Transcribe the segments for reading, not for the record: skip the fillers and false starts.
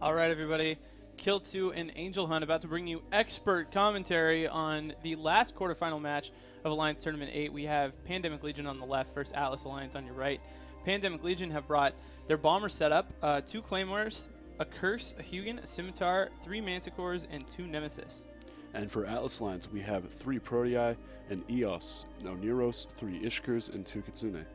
All right, everybody. Kill 2 and Angel Hunt about to bring you expert commentary on the last quarterfinal match of Alliance Tournament 8. We have Pandemic Legion on the left versus Atlas Alliance on your right. Pandemic Legion have brought their bomber setup, 2 Claymores, a Curse, a Hugin, a Scimitar, 3 Manticores, and 2 Nemesis. And for Atlas Alliance, we have 3 Protei, an Eos, no Neros, 3 Ishkers, and 2 Kitsune.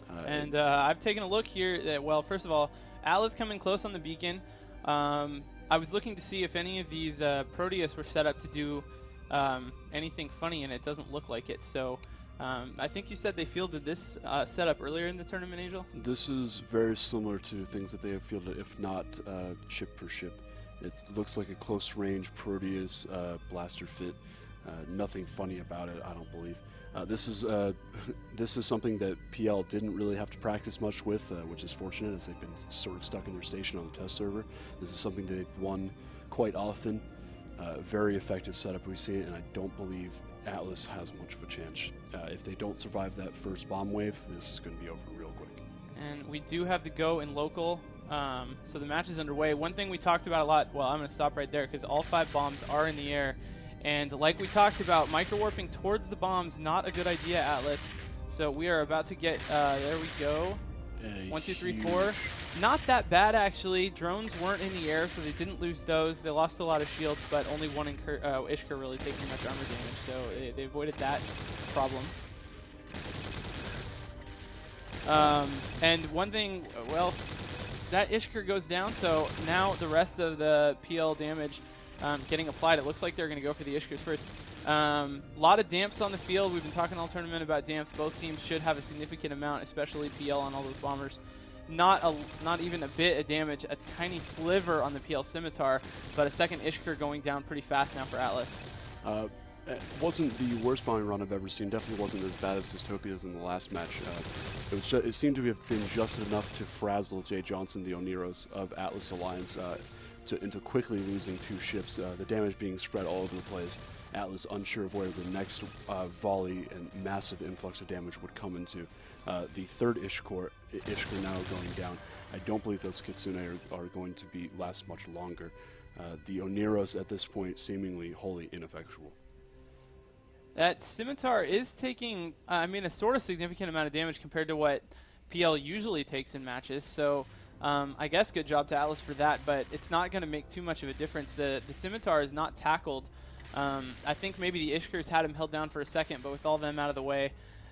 I've taken a look here that, well, first of all, Atlas coming close on the beacon. I was looking to see if any of these Proteus were set up to do anything funny, and it doesn't look like it. So I think you said they fielded this setup earlier in the tournament, Angel? This is very similar to things that they have fielded, if not ship per ship. It looks like a close-range Proteus blaster fit. Nothing funny about it, I don't believe. This is something that PL didn't really have to practice much with, which is fortunate, as they've been sort of stuck in their station on the test server. This is something that they've won quite often. Very effective setup we see, and I don't believe Atlas has much of a chance. If they don't survive that first bomb wave, this is going to be over real quick. And we do have the go in local, so the match is underway. One thing we talked about a lot, well, I'm going to stop right there because all 5 bombs are in the air. And like we talked about, micro-warping towards the bombs, not a good idea, Atlas. So we are about to get, there we go. 1, 2, 3, 4. Not that bad, actually. Drones weren't in the air, so they didn't lose those. They lost a lot of shields, but only one Ishka really taking much armor damage, so they avoided that problem. And one thing, well, that Ishka goes down, so now the rest of the PL damage getting applied. It looks like they're going to go for the Ishkers first. A lot of damps on the field. We've been talking all tournament about damps. Both teams should have a significant amount, especially PL on all those bombers. Not even a bit of damage. A tiny sliver on the PL Scimitar, but a second Ishker going down pretty fast now for Atlas. It wasn't the worst bombing run I've ever seen. Definitely wasn't as bad as Dystopia's in the last match. It seemed to have been just enough to frazzle Jay Johnson, the Oneros of Atlas Alliance, into quickly losing 2 ships, the damage being spread all over the place. Atlas unsure of where the next volley and massive influx of damage would come into. The 3rd Ishker now going down. I don't believe those Kitsune are going to last much longer. The Oneros at this point seemingly wholly ineffectual. That Scimitar is taking, I mean, a sort of significant amount of damage compared to what PL usually takes in matches, so I guess good job to Atlas for that, but it's not going to make too much of a difference. The Scimitar is not tackled. I think maybe the Ishkers had him held down for a second, but with all them out of the way,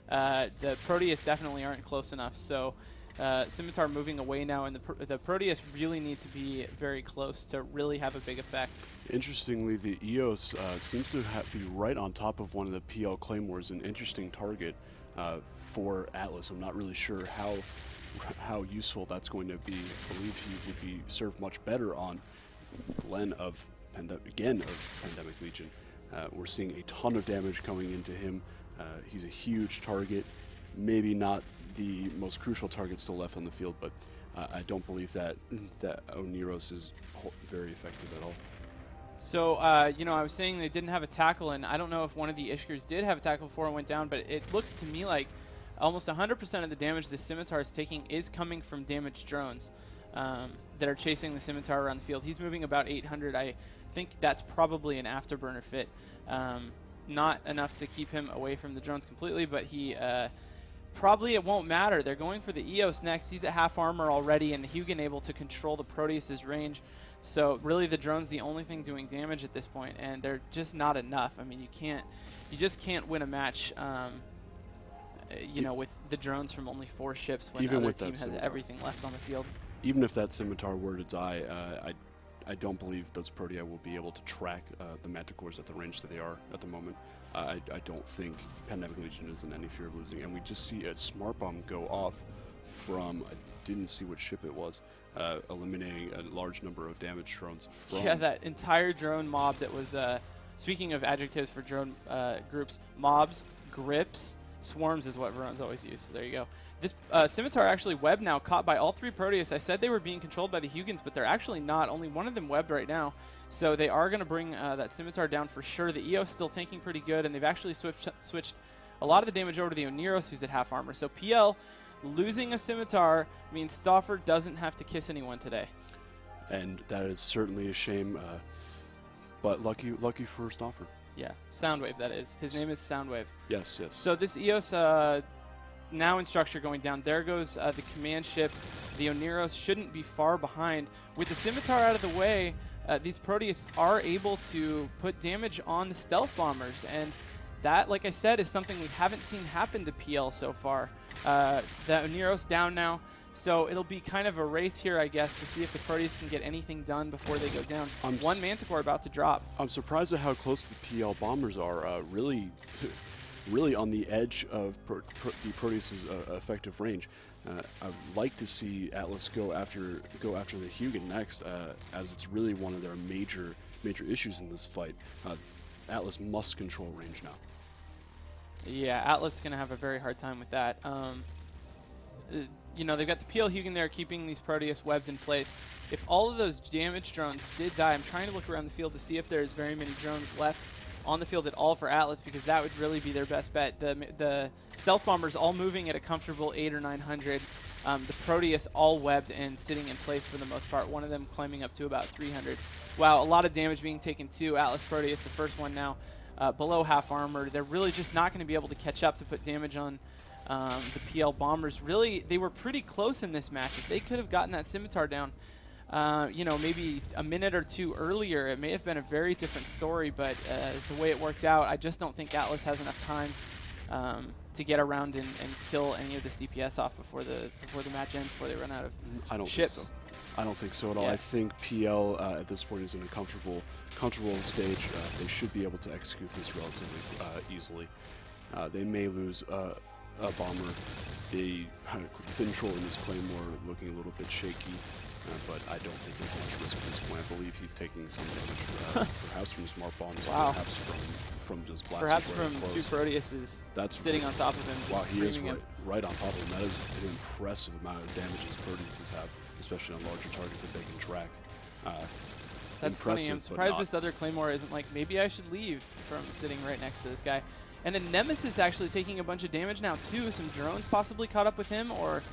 the Proteus definitely aren't close enough. So Scimitar moving away now, and the Proteus really need to be very close to really have a big effect. Interestingly, the Eos seems to be right on top of one of the PL Claymores, an interesting target for Atlas. I'm not really sure how useful that's going to be. I believe he would be served much better on Glenn of Pandemic Legion. We're seeing a ton of damage coming into him. He's a huge target, maybe not the most crucial target still left on the field, but I don't believe that Oneros is very effective at all. So, you know, I was saying they didn't have a tackle, and I don't know if one of the Ishkers did have a tackle before it went down, but it looks to me like almost 100% of the damage the Scimitar is taking is coming from damaged drones that are chasing the Scimitar around the field. He's moving about 800. I think that's probably an afterburner fit. Not enough to keep him away from the drones completely, but he probably it won't matter. They're going for the Eos next. He's at half armor already, and the Hugin able to control the Proteus's range. So really the drone's the only thing doing damage at this point, and they're just not enough. I mean, you just can't win a match you know, with the drones from only 4 ships when the other team has everything left on the field. Even if that Scimitar were to die, I don't believe those Protei will be able to track the Manticores at the range that they are at the moment. I don't think Pandemic Legion is in any fear of losing, and we just see a smart bomb go off from, I didn't see what ship it was, eliminating a large number of damaged drones from... Yeah, that entire drone mob that was, speaking of adjectives for drone groups, mobs, grips, swarms is what Veron's always used, so there you go. This Scimitar actually webbed now, caught by all 3 Proteus. I said they were being controlled by the Hugins, but they're actually not. Only one of them webbed right now. So they are going to bring that Scimitar down for sure. The EO's still tanking pretty good, and they've actually switched a lot of the damage over to the Oneros, who's at half armor. So PL losing a Scimitar means Stauffer doesn't have to kiss anyone today. and that is certainly a shame. But lucky for Stoffer. Yeah, Soundwave, that is. His name is Soundwave. Yes, yes. So this EOS now in structure going down. There goes the command ship. The Oneros shouldn't be far behind. With the Scimitar out of the way, these Proteus are able to put damage on the stealth bombers, and that, like I said, is something we haven't seen happen to PL so far. The Oneros down now, so it'll be kind of a race here, I guess, to see if the Proteus can get anything done before they go down. One Manticore about to drop. I'm surprised at how close the PL bombers are. Really on the edge of the Proteus' effective range. I'd like to see Atlas go after the Hugin next, as it's really one of their major issues in this fight. Atlas must control range now. Yeah, Atlas is going to have a very hard time with that. You know, they've got the PL Hugin there keeping these Proteus webbed in place. If all of those damage drones did die, I'm trying to look around the field to see if there's very many drones left on the field at all for Atlas, because that would really be their best bet. The stealth bombers all moving at a comfortable 800 or 900. The Proteus all webbed and sitting in place for the most part. One of them climbing up to about 300. Wow, a lot of damage being taken too. Atlas Proteus, the first one now, below half armor. They're really just not going to be able to catch up to put damage on the PL bombers. Really, they were pretty close in this match. If they could have gotten that Scimitar down, you know, maybe a minute or two earlier, it may have been a very different story, but the way it worked out, I just don't think Atlas has enough time to get around and kill any of this DPS off before the match ends, before they run out of ships. I don't think so at all. Yeah. I think PL at this point is in a comfortable stage. They should be able to execute this relatively easily. They may lose a bomber. The control in this Claymore looking a little bit shaky. But I don't think there's much risk at this point. I believe he's taking some damage, perhaps from smart bombs, perhaps from just blasting. Perhaps from two Proteuses sitting on top of him. Wow, he is right on top of him. That is an impressive amount of damage these Proteuses have, especially on larger targets that they can track. That's funny. I'm surprised this other Claymore isn't like, maybe I should leave from sitting right next to this guy. And then Nemesis actually taking a bunch of damage now too. Some drones possibly caught up with him, or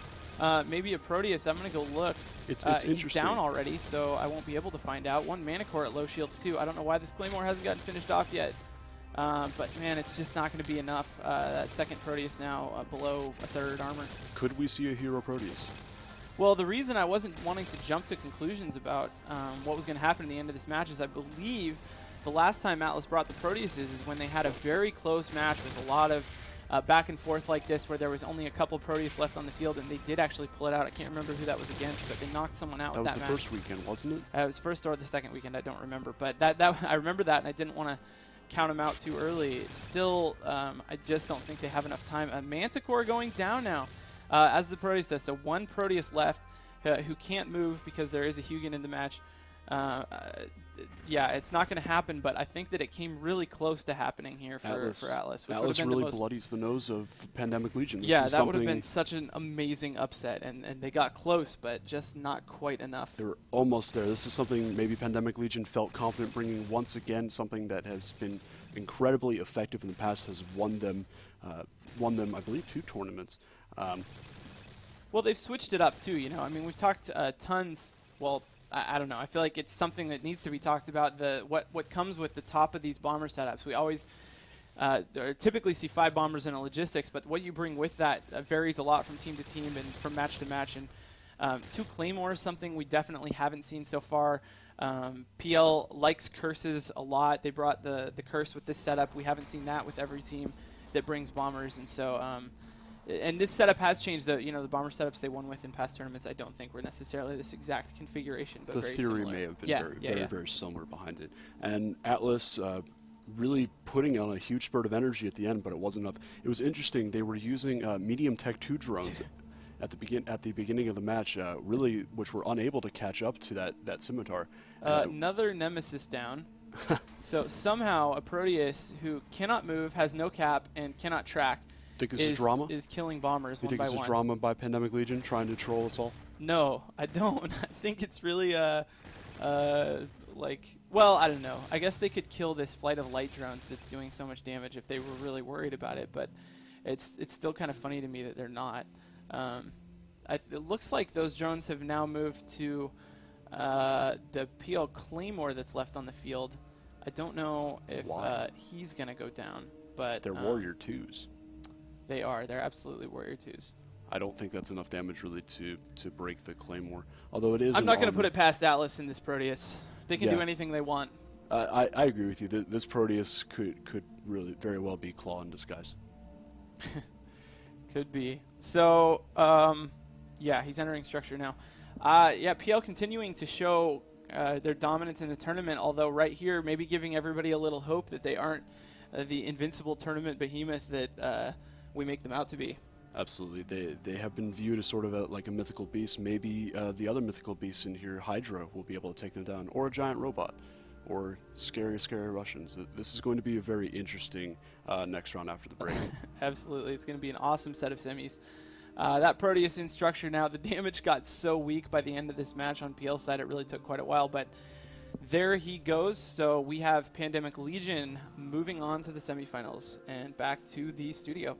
maybe a Proteus. I'm going to go look. It's he's interesting. down already, so I won't be able to find out. One Manicore at low shields, too. I don't know why this Claymore hasn't gotten finished off yet. But, man, it's just not going to be enough. That second Proteus now below a third armor. Could we see a hero Proteus? Well, the reason I wasn't wanting to jump to conclusions about what was going to happen at the end of this match is I believe the last time Atlas brought the Proteuses is when they had a very close match with a lot of back and forth like this, where there was only a couple Proteus left on the field, and they did actually pull it out. I can't remember who that was against, but they knocked someone out with that match. That was the first weekend, wasn't it? It was first or the second weekend, I don't remember. But that I remember that, and I didn't want to count them out too early. Still, I just don't think they have enough time. A Manticore going down now, as the Proteus does. So one Proteus left who can't move because there is a Hugin in the match. Yeah, it's not going to happen, but I think that it came really close to happening here for Atlas. Atlas really bloodies the nose of Pandemic Legion. Yeah, that would have been such an amazing upset, and they got close, but just not quite enough. They were almost there. This is something maybe Pandemic Legion felt confident bringing once again, something that has been incredibly effective in the past, has won them, I believe, 2 tournaments. Well, they've switched it up, too, you know. I mean, we've talked tons, well, I don't know. I feel like it's something that needs to be talked about. What comes with the top of these bomber setups. We always typically see 5 bombers in a logistics, but what you bring with that varies a lot from team to team and from match to match. And 2 Claymores, something we definitely haven't seen so far. PL likes curses a lot. They brought the curse with this setup. We haven't seen that with every team that brings bombers, and so. And this setup has changed. The bomber setups they won with in past tournaments, I don't think were necessarily this exact configuration, but the very theory similar. may have been very similar behind it. And Atlas really putting on a huge spurt of energy at the end, but it wasn't enough. It was interesting. They were using medium Tech 2 drones at the beginning of the match, really, which were unable to catch up to that Scimitar. Another Nemesis down. So somehow a Proteus who cannot move, has no cap, and cannot track. Think this is drama? Is killing bombers one by one. You think this is drama by Pandemic Legion trying to troll us all? No, I don't. I think it's really well, I don't know. I guess they could kill this flight of light drones that's doing so much damage if they were really worried about it, but it's still kind of funny to me that they're not. It looks like those drones have now moved to the PL Claymore that's left on the field. I don't know if he's going to go down, but they're Warrior 2s. They are. They're absolutely Warrior 2s. I don't think that's enough damage really to break the Claymore. Although it is. I'm not going to put it past Atlas in this Proteus. They can do anything they want. I agree with you. This Proteus could really very well be Claw in disguise. Could be. So, yeah, he's entering structure now. Yeah, PL continuing to show their dominance in the tournament, although right here maybe giving everybody a little hope that they aren't the invincible tournament behemoth that we make them out to be. Absolutely. They have been viewed as sort of like a mythical beast. Maybe the other mythical beasts in here, Hydra, will be able to take them down, or a giant robot, or scary Russians. This is going to be a very interesting next round after the break. Absolutely. It's going to be an awesome set of semis. That Proteus in structure now. The damage got so weak by the end of this match on PL's side, it really took quite a while, but there he goes. So we have Pandemic Legion moving on to the semifinals and back to the studio.